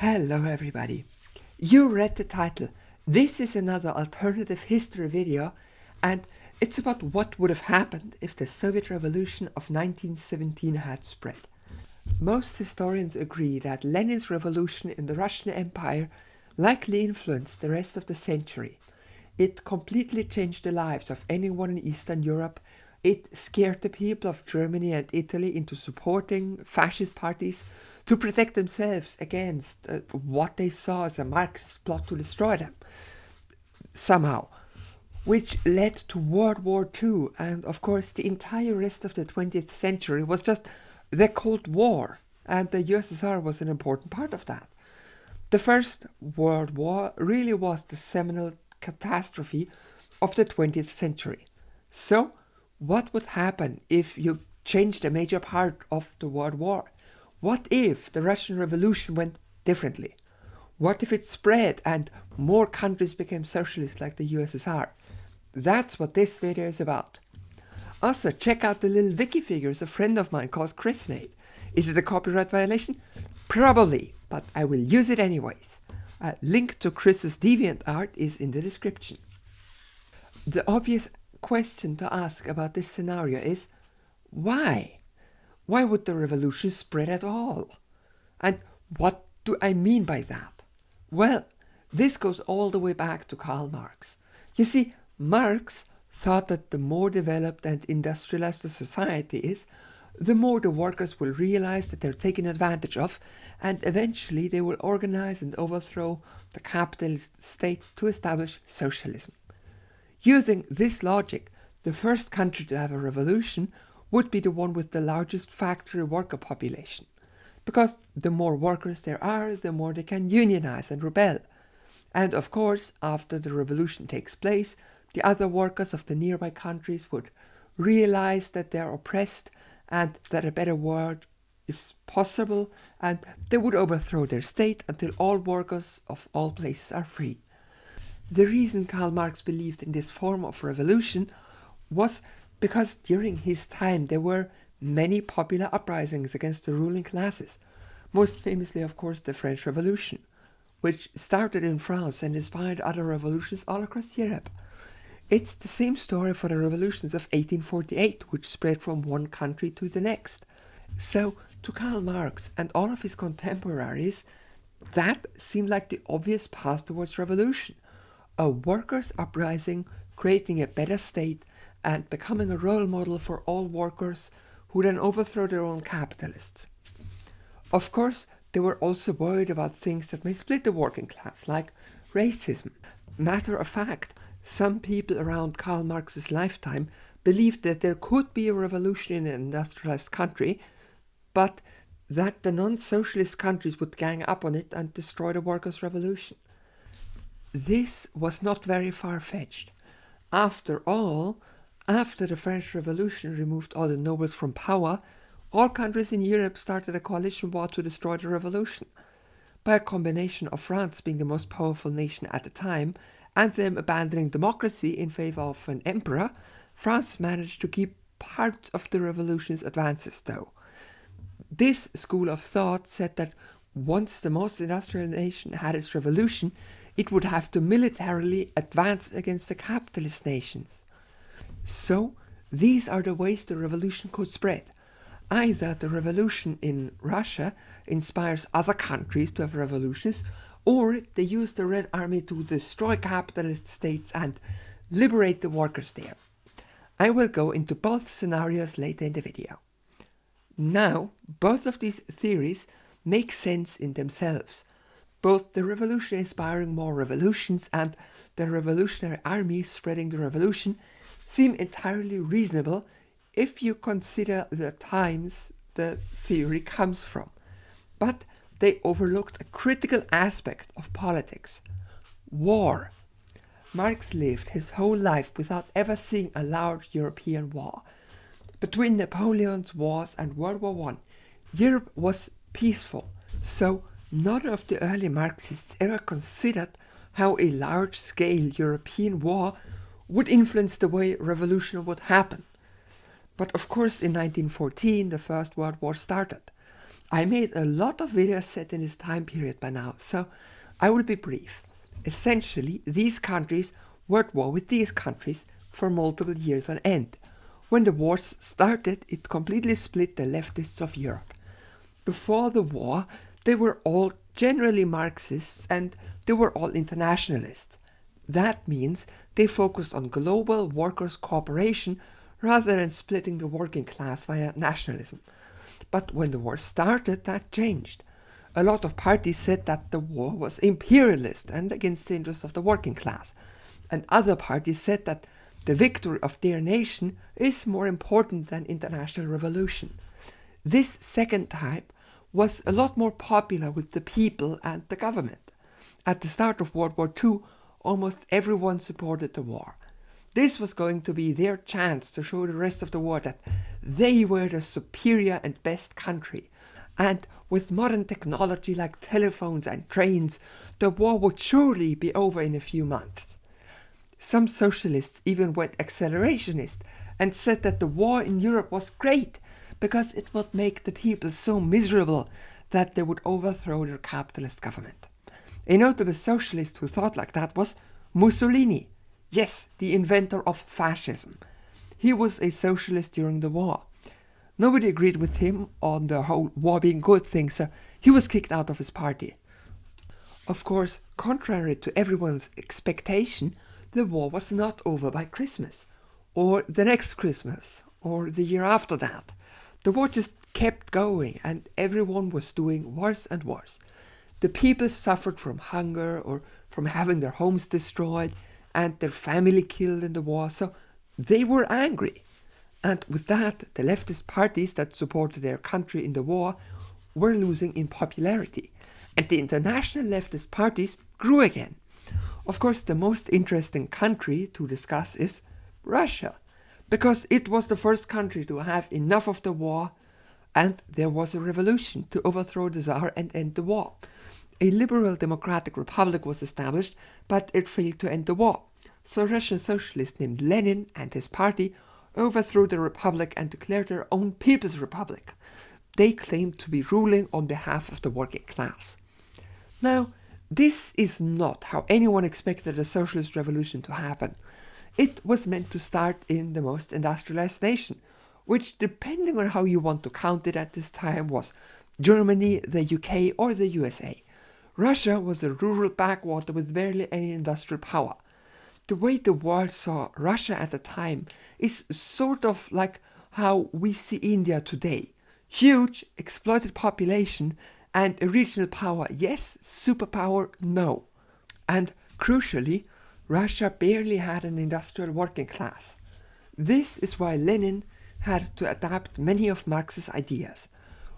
Hello everybody. You read the title. This is another alternative history video, and it's about what would have happened if the Soviet Revolution of 1917 had spread. Most historians agree that Lenin's revolution in the Russian Empire likely influenced the rest of the century. It completely changed the lives of anyone in Eastern Europe. It scared the people of Germany and Italy into supporting fascist parties to protect themselves against what they saw as a Marxist plot to destroy them, somehow, which led to World War II, and of course the entire rest of the 20th century was just the Cold War, and the USSR was an important part of that. The First World War really was the seminal catastrophe of the 20th century. So, what would happen if you changed a major part of the World War? What if the Russian Revolution went differently? What if it spread and more countries became socialist like the USSR? That's what this video is about. Also, check out the little wiki figures a friend of mine called Chris made. Is it a copyright violation? Probably, but I will use it anyways. A link to Chris's DeviantArt is in the description. The obvious question to ask about this scenario is, why? Why would the revolution spread at all? And what do I mean by that? Well, this goes all the way back to Karl Marx. You see, Marx thought that the more developed and industrialized a society is, the more the workers will realize that they're taken advantage of, and eventually they will organize and overthrow the capitalist state to establish socialism. Using this logic, the first country to have a revolution would be the one with the largest factory worker population, because the more workers there are, the more they can unionize and rebel. And of course, after the revolution takes place, the other workers of the nearby countries would realize that they are oppressed and that a better world is possible, and they would overthrow their state until all workers of all places are free. The reason Karl Marx believed in this form of revolution was because during his time there were many popular uprisings against the ruling classes, most famously of course the French Revolution, which started in France and inspired other revolutions all across Europe. It's the same story for the revolutions of 1848, which spread from one country to the next. So, to Karl Marx and all of his contemporaries, that seemed like the obvious path towards revolution. A workers' uprising, creating a better state, and becoming a role model for all workers who then overthrow their own capitalists. Of course, they were also worried about things that may split the working class, like racism. Matter of fact, some people around Karl Marx's lifetime believed that there could be a revolution in an industrialized country, but that the non-socialist countries would gang up on it and destroy the workers' revolution. This was not very far-fetched. After all, after the French Revolution removed all the nobles from power, all countries in Europe started a coalition war to destroy the revolution. By a combination of France being the most powerful nation at the time and them abandoning democracy in favor of an emperor, France managed to keep part of the revolution's advances though. This school of thought said that once the most industrial nation had its revolution, it would have to militarily advance against the capitalist nations. So, these are the ways the revolution could spread. Either the revolution in Russia inspires other countries to have revolutions, or they use the Red Army to destroy capitalist states and liberate the workers there. I will go into both scenarios later in the video. Now, both of these theories make sense in themselves. Both the revolution inspiring more revolutions and the revolutionary army spreading the revolution seem entirely reasonable if you consider the times the theory comes from. But they overlooked a critical aspect of politics: war. Marx lived his whole life without ever seeing a large European war. Between Napoleon's wars and World War I, Europe was peaceful, so none of the early Marxists ever considered how a large-scale European war would influence the way revolution would happen. But of course in 1914 the First World War started, I made a lot of videos set in this time period by now, so I will be brief. Essentially, these countries were at war with these countries for multiple years on end. When the wars started, it completely split the leftists of Europe. Before the war, they were all generally Marxists and they were all internationalists. That means they focused on global workers' cooperation rather than splitting the working class via nationalism. But when the war started, that changed. A lot of parties said that the war was imperialist and against the interests of the working class. And other parties said that the victory of their nation is more important than international revolution. This second type was a lot more popular with the people and the government. At the start of World War II, almost everyone supported the war. This was going to be their chance to show the rest of the world that they were the superior and best country. And with modern technology like telephones and trains, the war would surely be over in a few months. Some socialists even went accelerationist and said that the war in Europe was great because it would make the people so miserable that they would overthrow their capitalist government. A notable socialist who thought like that was Mussolini. Yes, the inventor of fascism. He was a socialist during the war. Nobody agreed with him on the whole war being good thing, so he was kicked out of his party. Of course, contrary to everyone's expectation, the war was not over by Christmas, or the next Christmas, or the year after that. The war just kept going, and everyone was doing worse and worse. The people suffered from hunger or from having their homes destroyed and their family killed in the war, so they were angry. And with that, the leftist parties that supported their country in the war were losing in popularity, and the international leftist parties grew again. Of course, the most interesting country to discuss is Russia, because it was the first country to have enough of the war, and there was a revolution to overthrow the Tsar and end the war. A liberal democratic republic was established, but it failed to end the war. So a Russian socialist named Lenin and his party overthrew the republic and declared their own People's Republic. They claimed to be ruling on behalf of the working class. Now, this is not how anyone expected a socialist revolution to happen. It was meant to start in the most industrialized nation, which, depending on how you want to count it at this time, was Germany, the UK, or the USA. Russia was a rural backwater with barely any industrial power. The way the world saw Russia at the time is sort of like how we see India today. Huge, exploited population and a regional power, yes, superpower, no. And crucially, Russia barely had an industrial working class. This is why Lenin had to adapt many of Marx's ideas.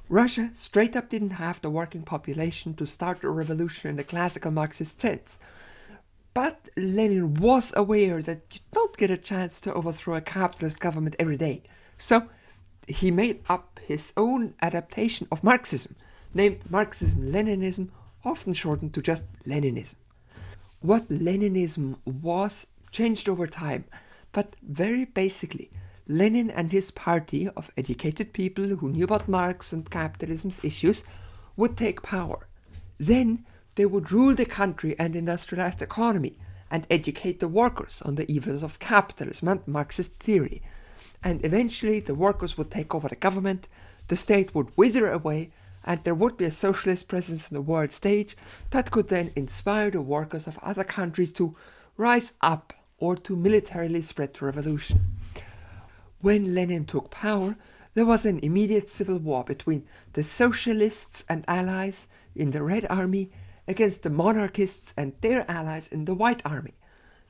Russia straight up didn't have the working population to start a revolution in the classical Marxist sense. But Lenin was aware that you don't get a chance to overthrow a capitalist government every day. So he made up his own adaptation of Marxism, named Marxism-Leninism, often shortened to just Leninism. What Leninism was changed over time, but very basically, Lenin and his party of educated people who knew about Marx and capitalism's issues would take power. Then they would rule the country and industrialize the economy and educate the workers on the evils of capitalism and Marxist theory. And eventually the workers would take over the government, the state would wither away, and there would be a socialist presence on the world stage that could then inspire the workers of other countries to rise up or to militarily spread the revolution. When Lenin took power, there was an immediate civil war between the socialists and allies in the Red Army against the monarchists and their allies in the White Army.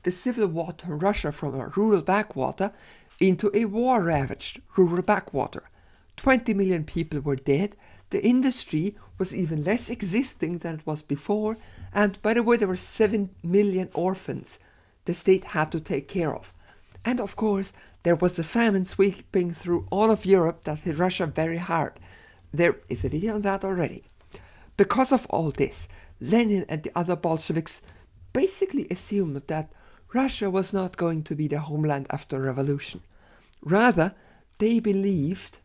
The civil war turned Russia from a rural backwater into a war-ravaged rural backwater. 20 million people were dead, the industry was even less existing than it was before, and by the way, there were 7 million orphans the state had to take care of. And of course, there was a famine sweeping through all of Europe that hit Russia very hard. There is a video on that already. Because of all this, Lenin and the other Bolsheviks basically assumed that Russia was not going to be the homeland after the revolution. Rather, they believed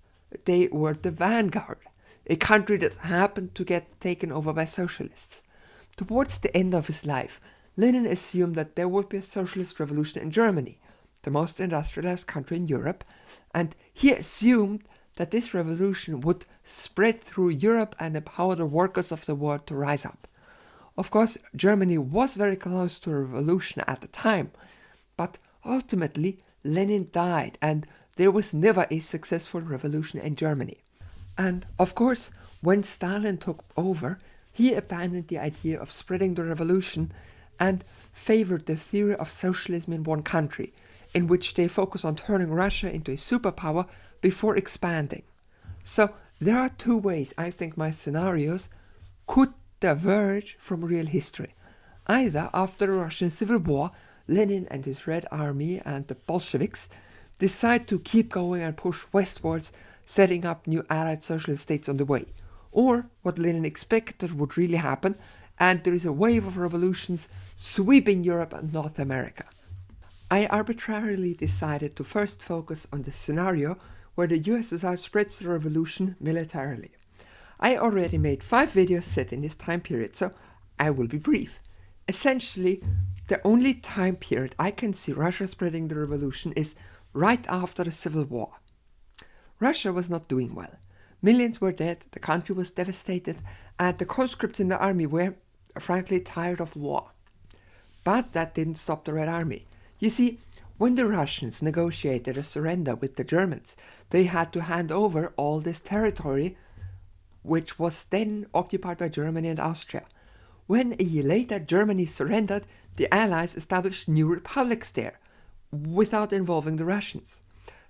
they were the vanguard. a country that happened to get taken over by socialists. Towards the end of his life, Lenin assumed that there would be a socialist revolution in Germany, the most industrialized country in Europe, and he assumed that this revolution would spread through Europe and empower the workers of the world to rise up. Of course, Germany was very close to a revolution at the time, but ultimately Lenin died and there was never a successful revolution in Germany. And of course, when Stalin took over, he abandoned the idea of spreading the revolution and favored the theory of socialism in one country, in which they focus on turning Russia into a superpower before expanding. So there are two ways I think my scenarios could diverge from real history. Either after the Russian Civil War, Lenin and his Red Army and the Bolsheviks decide to keep going and push westwards, setting up new Allied socialist states on the way. Or what Lenin expected would really happen, and there is a wave of revolutions sweeping Europe and North America. I arbitrarily decided to first focus on the scenario where the USSR spreads the revolution militarily. I already made 5 videos set in this time period, so I will be brief. Essentially, the only time period I can see Russia spreading the revolution is right after the Civil War. Russia was not doing well. Millions were dead, the country was devastated, and the conscripts in the army were, frankly, tired of war. But that didn't stop the Red Army. You see, when the Russians negotiated a surrender with the Germans, they had to hand over all this territory, which was then occupied by Germany and Austria. When a year later Germany surrendered, the Allies established new republics there, without involving the Russians.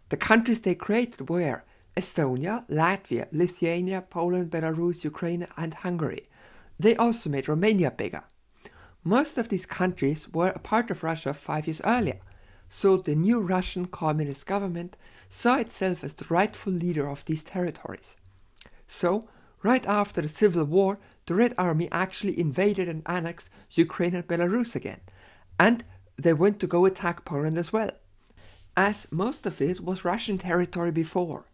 The countries they created were Estonia, Latvia, Lithuania, Poland, Belarus, Ukraine, and Hungary. They also made Romania bigger. Most of these countries were a part of Russia 5 years earlier, so the new Russian communist government saw itself as the rightful leader of these territories. So, right after the Civil War, the Red Army actually invaded and annexed Ukraine and Belarus again, and they went to go attack Poland as well, as most of it was Russian territory before.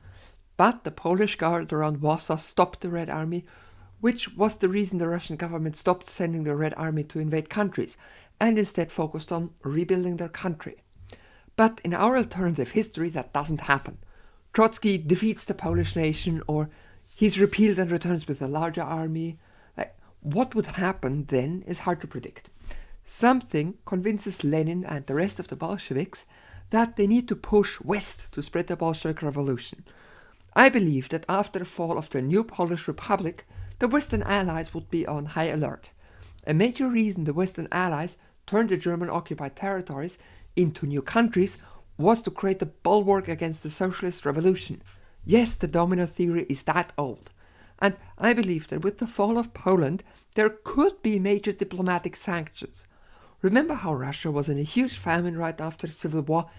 But the Polish Guard around Warsaw stopped the Red Army, which was the reason the Russian government stopped sending the Red Army to invade countries, and instead focused on rebuilding their country. But in our alternative history, that doesn't happen. Trotsky defeats the Polish nation, or he's repealed and returns with a larger army. What would happen then is hard to predict. Something convinces Lenin and the rest of the Bolsheviks that they need to push west to spread the Bolshevik revolution. I believe that after the fall of the new Polish Republic, the Western Allies would be on high alert. A major reason the Western Allies turned the German-occupied territories into new countries was to create a bulwark against the socialist revolution. Yes, the domino theory is that old. And I believe that with the fall of Poland, there could be major diplomatic sanctions. Remember how Russia was in a huge famine right after the Civil War?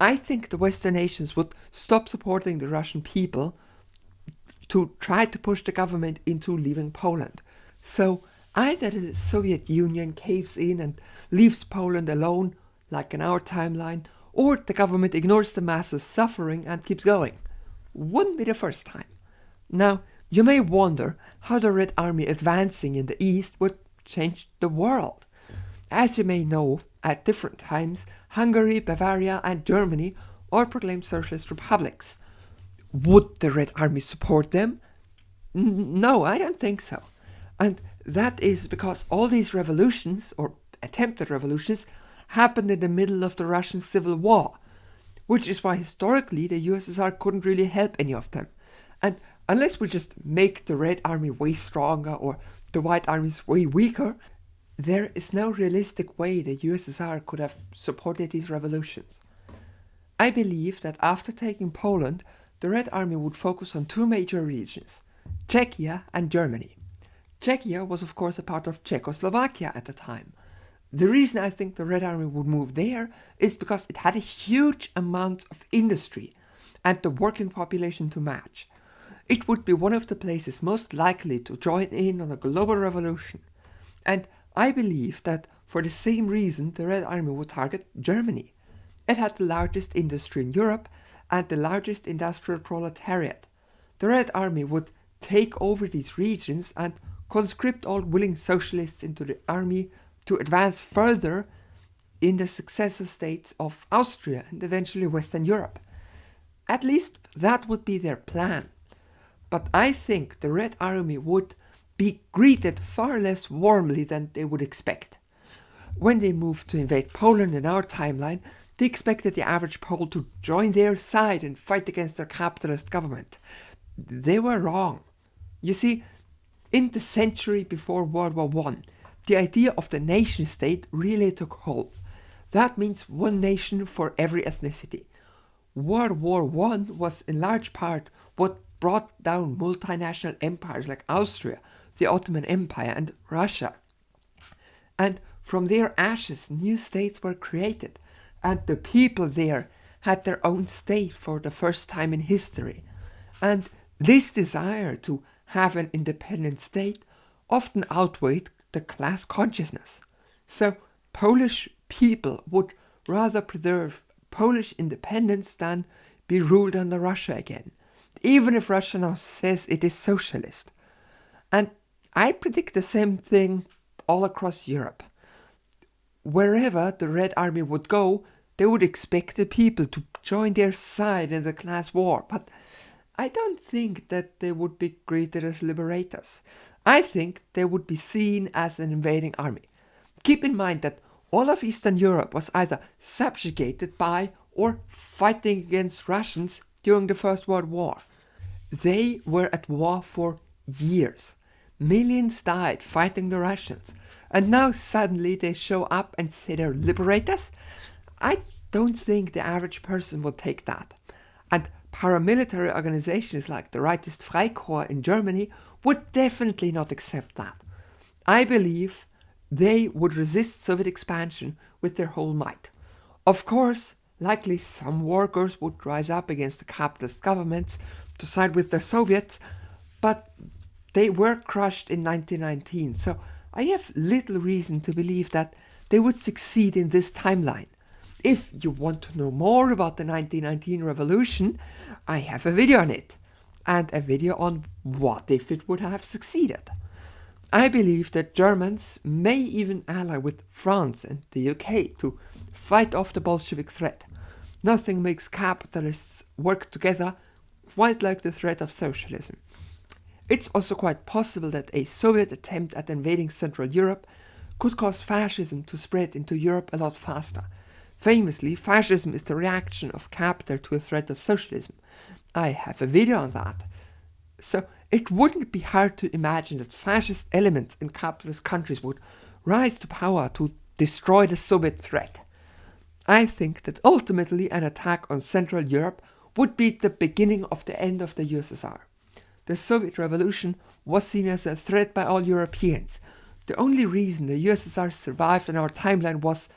I think the Western nations would stop supporting the Russian people to try to push the government into leaving Poland. So either the Soviet Union caves in and leaves Poland alone, like in our timeline, or the government ignores the masses suffering and keeps going. Wouldn't be the first time. Now, you may wonder how the Red Army advancing in the east would change the world. As you may know, at different times, Hungary, Bavaria, and Germany all proclaimed socialist republics. Would the Red Army support them? No, I don't think so. And that is because all these revolutions, or attempted revolutions, happened in the middle of the Russian Civil War, which is why historically the USSR couldn't really help any of them. And unless we just make the Red Army way stronger or the White Armies way weaker, there is no realistic way the USSR could have supported these revolutions. I believe that after taking Poland, the Red Army would focus on 2 major regions, Czechia and Germany. Czechia was of course a part of Czechoslovakia at the time. The reason I think the Red Army would move there is because it had a huge amount of industry and the working population to match. It would be one of the places most likely to join in on a global revolution. And I believe that for the same reason the Red Army would target Germany. It had the largest industry in Europe and the largest industrial proletariat. The Red Army would take over these regions and conscript all willing socialists into the army to advance further in the successor states of Austria and eventually Western Europe. At least that would be their plan. But I think the Red Army would be greeted far less warmly than they would expect. When they moved to invade Poland in our timeline, they expected the average Pole to join their side and fight against their capitalist government. They were wrong. You see, in the century before World War I, the idea of the nation state really took hold. That means one nation for every ethnicity. World War I was in large part what brought down multinational empires like Austria, the Ottoman Empire, and Russia. And from their ashes, new states were created, and the people there had their own state for the first time in history. And this desire to have an independent state often outweighed the class consciousness. So Polish people would rather preserve Polish independence than be ruled under Russia again, even if Russia now says it is socialist. And I predict the same thing all across Europe. Wherever the Red Army would go, they would expect the people to join their side in the class war, but I don't think that they would be greeted as liberators. I think they would be seen as an invading army. Keep in mind that all of Eastern Europe was either subjugated by or fighting against Russians during the First World War. They were at war for years. Millions died fighting the Russians. And now suddenly they show up and say they're liberators? I don't think the average person would take that. And paramilitary organizations like the Rightist Freikorps in Germany would definitely not accept that. I believe they would resist Soviet expansion with their whole might. Of course, likely some workers would rise up against the capitalist governments to side with the Soviets, but they were crushed in 1919, so I have little reason to believe that they would succeed in this timeline. If you want to know more about the 1919 revolution, I have a video on it, and a video on what if it would have succeeded. I believe that Germans may even ally with France and the UK to fight off the Bolshevik threat. Nothing makes capitalists work together quite like the threat of socialism. It's also quite possible that a Soviet attempt at invading Central Europe could cause fascism to spread into Europe a lot faster. Famously, fascism is the reaction of capital to a threat of socialism. I have a video on that. So it wouldn't be hard to imagine that fascist elements in capitalist countries would rise to power to destroy the Soviet threat. I think that ultimately an attack on Central Europe would be the beginning of the end of the USSR. The Soviet Revolution was seen as a threat by all Europeans. The only reason the USSR survived in our timeline was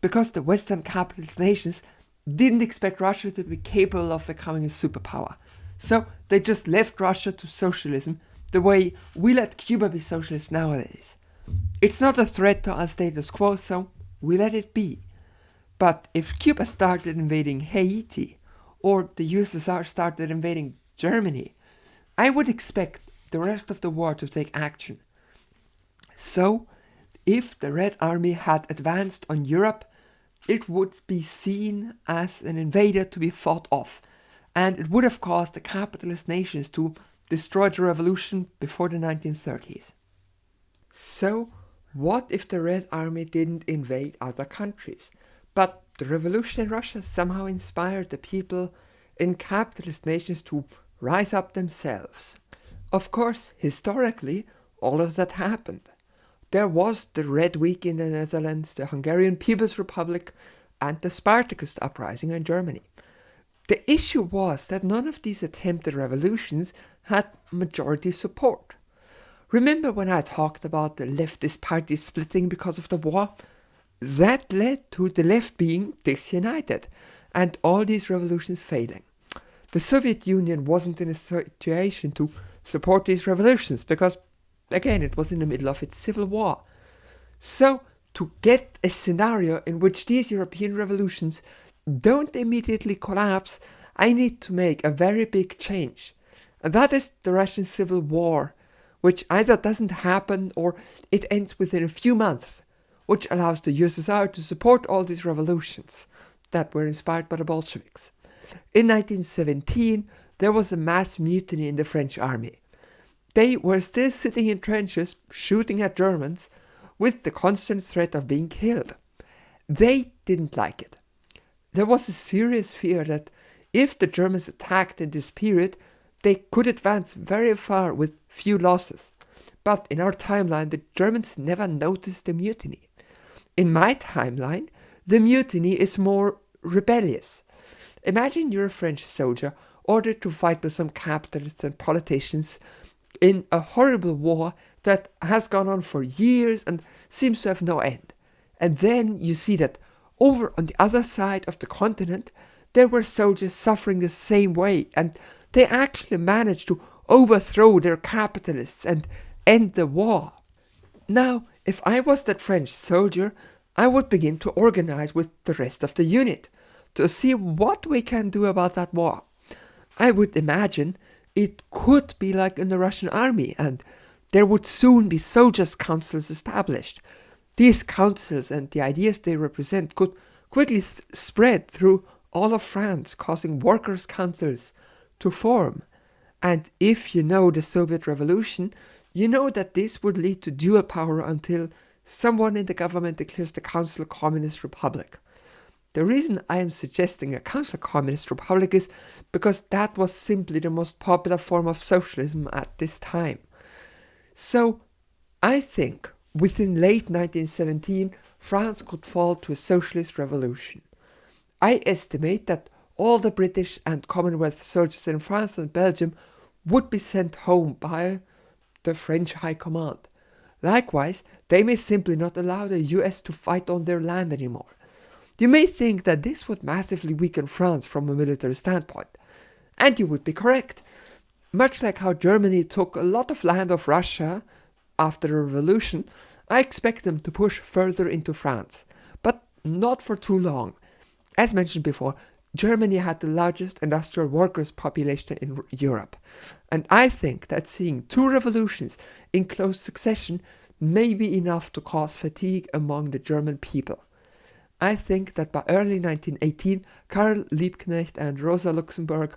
because the Western capitalist nations didn't expect Russia to be capable of becoming a superpower. So they just left Russia to socialism the way we let Cuba be socialist nowadays. It's not a threat to our status quo, so we let it be. But if Cuba started invading Haiti, or the USSR started invading Germany, I would expect the rest of the world to take action. So, if the Red Army had advanced on Europe, it would be seen as an invader to be fought off, and it would have caused the capitalist nations to destroy the revolution before the 1930s. So, what if the Red Army didn't invade other countries, but the revolution in Russia somehow inspired the people in capitalist nations to rise up themselves? Of course, historically, all of that happened. There was the Red Week in the Netherlands, the Hungarian People's Republic, and the Spartacist uprising in Germany. The issue was that none of these attempted revolutions had majority support. Remember when I talked about the leftist parties splitting because of the war? That led to the left being disunited, and all these revolutions failing. The Soviet Union wasn't in a situation to support these revolutions because, again, it was in the middle of its civil war. So, to get a scenario in which these European revolutions don't immediately collapse, I need to make a very big change. And that is the Russian Civil War, which either doesn't happen or it ends within a few months, which allows the USSR to support all these revolutions that were inspired by the Bolsheviks. In 1917, there was a mass mutiny in the French army. They were still sitting in trenches, shooting at Germans, with the constant threat of being killed. They didn't like it. There was a serious fear that if the Germans attacked in this period, they could advance very far with few losses. But in our timeline, the Germans never noticed the mutiny. In my timeline, the mutiny is more rebellious. Imagine you're a French soldier ordered to fight with some capitalists and politicians in a horrible war that has gone on for years and seems to have no end. And then you see that over on the other side of the continent, there were soldiers suffering the same way, and they actually managed to overthrow their capitalists and end the war. Now, if I was that French soldier, I would begin to organize with the rest of the unit to see what we can do about that war. I would imagine it could be like in the Russian army, and there would soon be soldiers' councils established. These councils and the ideas they represent could quickly spread through all of France, causing workers' councils to form. And if you know the Soviet Revolution, you know that this would lead to dual power until someone in the government declares the Council Communist Republic. The reason I am suggesting a Council Communist Republic is because that was simply the most popular form of socialism at this time. So, I think within late 1917, France could fall to a socialist revolution. I estimate that all the British and Commonwealth soldiers in France and Belgium would be sent home by the French High Command. Likewise, they may simply not allow the US to fight on their land anymore. You may think that this would massively weaken France from a military standpoint. And you would be correct. Much like how Germany took a lot of land of Russia after the revolution, I expect them to push further into France. But not for too long. As mentioned before, Germany had the largest industrial workers' population in Europe. And I think that seeing two revolutions in close succession may be enough to cause fatigue among the German people. I think that by early 1918, Karl Liebknecht and Rosa Luxemburg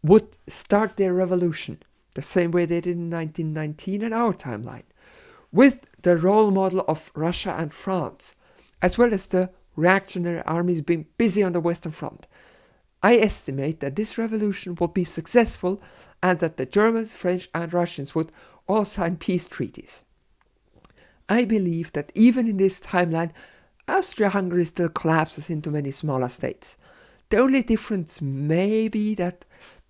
would start their revolution, the same way they did in 1919 in our timeline, with the role model of Russia and France, as well as the reactionary armies being busy on the Western Front. I estimate that this revolution would be successful and that the Germans, French and Russians would all sign peace treaties. I believe that even in this timeline, Austria-Hungary still collapses into many smaller states. The only difference may be that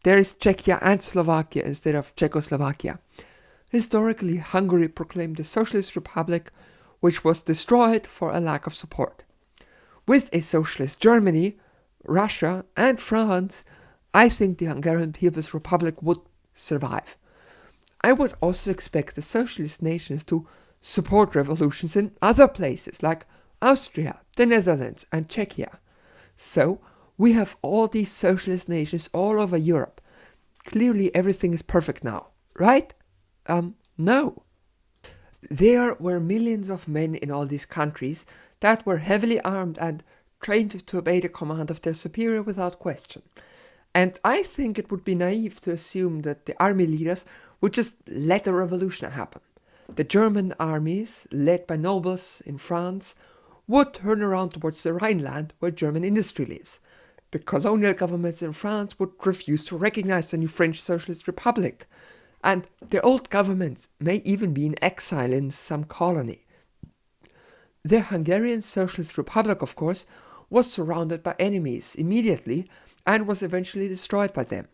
there is Czechia and Slovakia instead of Czechoslovakia. Historically, Hungary proclaimed a socialist republic, which was destroyed for a lack of support. With a socialist Germany, Russia and France, I think the Hungarian People's Republic would survive. I would also expect the socialist nations to support revolutions in other places like Austria, the Netherlands and Czechia. So, we have all these socialist nations all over Europe. Clearly everything is perfect now, right? No. There were millions of men in all these countries that were heavily armed and trained to obey the command of their superior without question. And I think it would be naive to assume that the army leaders would just let a revolution happen. The German armies, led by nobles in France, would turn around towards the Rhineland where German industry lives. The colonial governments in France would refuse to recognize the new French Socialist Republic, and the old governments may even be in exile in some colony. The Hungarian Socialist Republic, of course, was surrounded by enemies immediately and was eventually destroyed by them.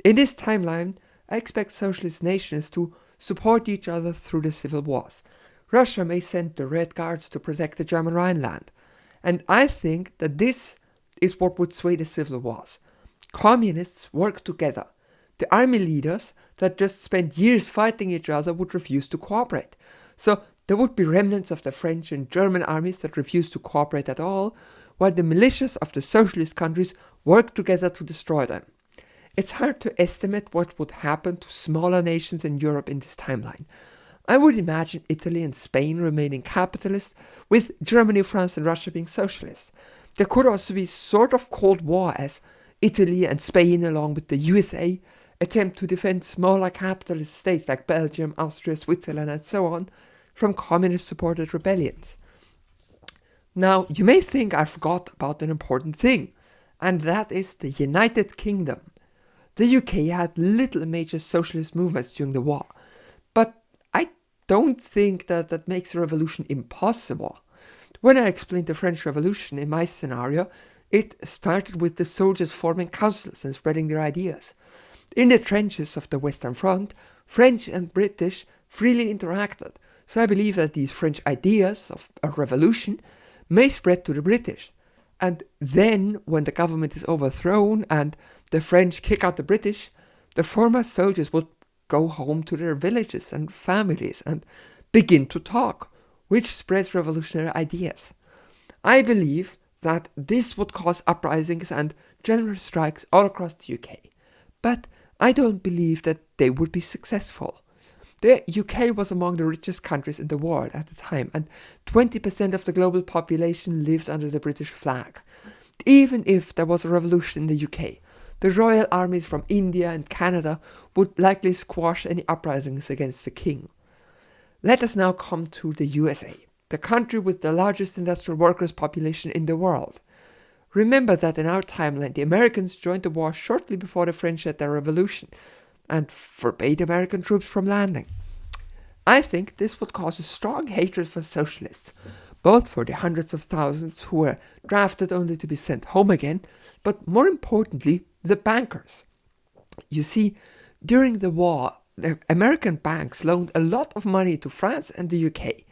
In this timeline, I expect socialist nations to support each other through the civil wars. Russia may send the Red Guards to protect the German Rhineland. And I think that this is what would sway the civil wars. Communists work together. The army leaders that just spent years fighting each other would refuse to cooperate. So there would be remnants of the French and German armies that refused to cooperate at all, while the militias of the socialist countries worked together to destroy them. it's hard to estimate what would happen to smaller nations in Europe in this timeline. I would imagine Italy and Spain remaining capitalist, with Germany, France and Russia being socialist. There could also be sort of Cold War as Italy and Spain, along with the USA, attempt to defend smaller capitalist states like Belgium, Austria, Switzerland and so on from communist-supported rebellions. Now, you may think I forgot about an important thing, and that is the United Kingdom. The UK had little major socialist movements during the war, but I don't think that makes a revolution impossible. When I explained the French Revolution in my scenario, it started with the soldiers forming councils and spreading their ideas. In the trenches of the Western Front, French and British freely interacted, so I believe that these French ideas of a revolution may spread to the British. And then, when the government is overthrown and the French kick out the British, the former soldiers would go home to their villages and families and begin to talk, which spreads revolutionary ideas. I believe that this would cause uprisings and general strikes all across the UK, but I don't believe that they would be successful. The UK was among the richest countries in the world at the time, and 20% of the global population lived under the British flag. Even if there was a revolution in the UK, the royal armies from India and Canada would likely squash any uprisings against the king. Let us now come to the USA, the country with the largest industrial workers' population in the world. Remember that in our timeline, the Americans joined the war shortly before the French had their revolution and forbade American troops from landing. I think this would cause a strong hatred for socialists, both for the hundreds of thousands who were drafted only to be sent home again, but more importantly, the bankers. You see, during the war, the American banks loaned a lot of money to France and the UK,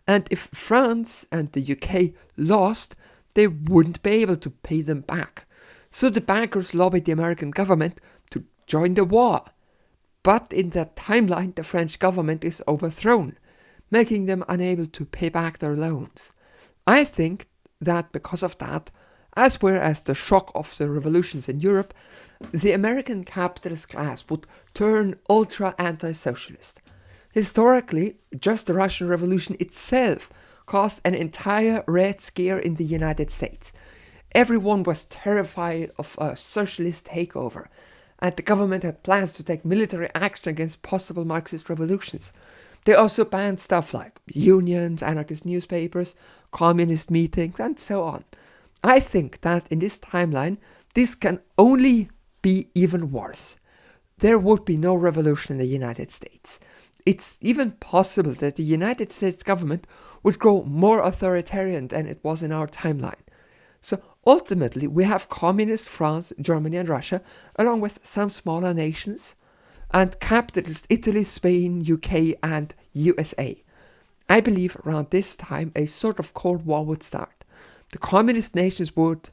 and if France and the UK lost, they wouldn't be able to pay them back. So the bankers lobbied the American government to join the war. But in that timeline, the French government is overthrown, making them unable to pay back their loans. I think that because of that, as well as the shock of the revolutions in Europe, the American capitalist class would turn ultra anti-socialist. Historically, just the Russian Revolution itself caused an entire Red Scare in the United States. Everyone was terrified of a socialist takeover, and the government had plans to take military action against possible Marxist revolutions. They also banned stuff like unions, anarchist newspapers, communist meetings, and so on. I think that in this timeline, this can only be even worse. There would be no revolution in the United States. It's even possible that the United States government would grow more authoritarian than it was in our timeline. So ultimately, we have communist France, Germany and Russia, along with some smaller nations, and capitalist Italy, Spain, UK and USA. I believe around this time a sort of Cold War would start. The communist nations would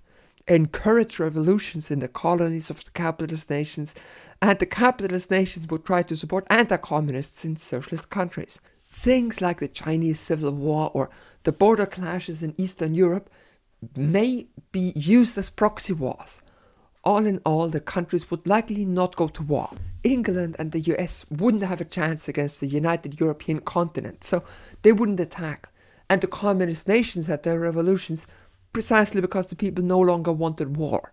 encourage revolutions in the colonies of the capitalist nations, and the capitalist nations would try to support anti-communists in socialist countries. Things like the Chinese Civil War or the border clashes in Eastern Europe may be used as proxy wars. All in all, the countries would likely not go to war. England and the US wouldn't have a chance against the united European continent, so they wouldn't attack. And the communist nations had their revolutions precisely because the people no longer wanted war.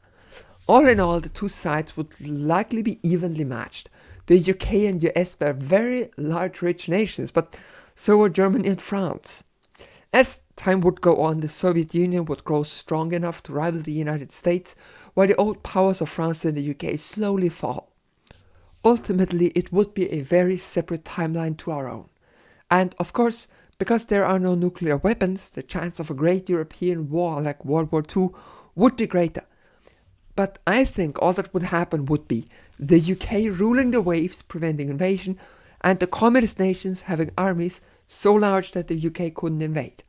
All in all, the two sides would likely be evenly matched. The UK and US were very large, rich nations, but so were Germany and France. As time would go on, the Soviet Union would grow strong enough to rival the United States, while the old powers of France and the UK slowly fall. Ultimately, it would be a very separate timeline to our own. And of course, because there are no nuclear weapons, the chance of a great European war like World War II would be greater. But I think all that would happen would be the UK ruling the waves, preventing invasion, and the communist nations having armies so large that the UK couldn't invade.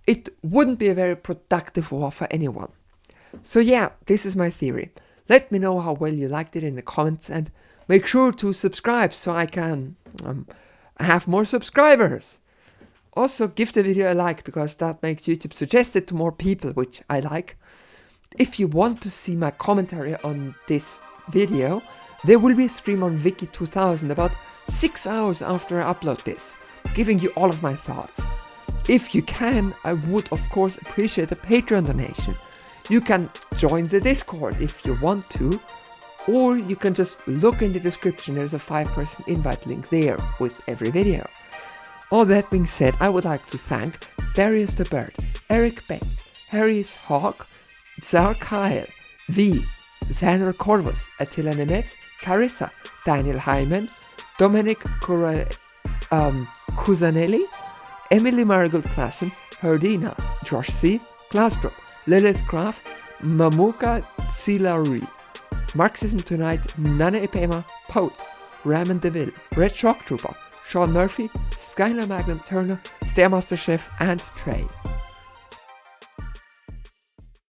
It wouldn't be a very productive war for anyone. So yeah, this is my theory. Let me know how well you liked it in the comments, and make sure to subscribe so I can have more subscribers. Also, give the video a like, because that makes YouTube suggest it to more people, which I like. If you want to see my commentary on this video, there will be a stream on Wiki 2000 about 6 hours after I upload this, giving you all of my thoughts. If you can, I would of course appreciate a Patreon donation. You can join the Discord if you want to, or you can just look in the description, there's a 5-person invite link there with every video. All that being said, I would like to thank Darius the Bird, Eric Bates, Harry's Hawk, Tsar Kyle, V, Xander Corvus, Attila Nemetz, Carissa, Daniel Hyman, Dominic Cusanelli, Emily Marigold Klassen, Herdina, Josh C, Glastrup, Lilith Kraft, Mamuka Tsilari, Marxism Tonight, Nana Ipema, Poet, Raman DeVille, Red Shock Trooper, Sean Murphy, Skylar Magnum Turner, Stairmaster Chef, and Trey.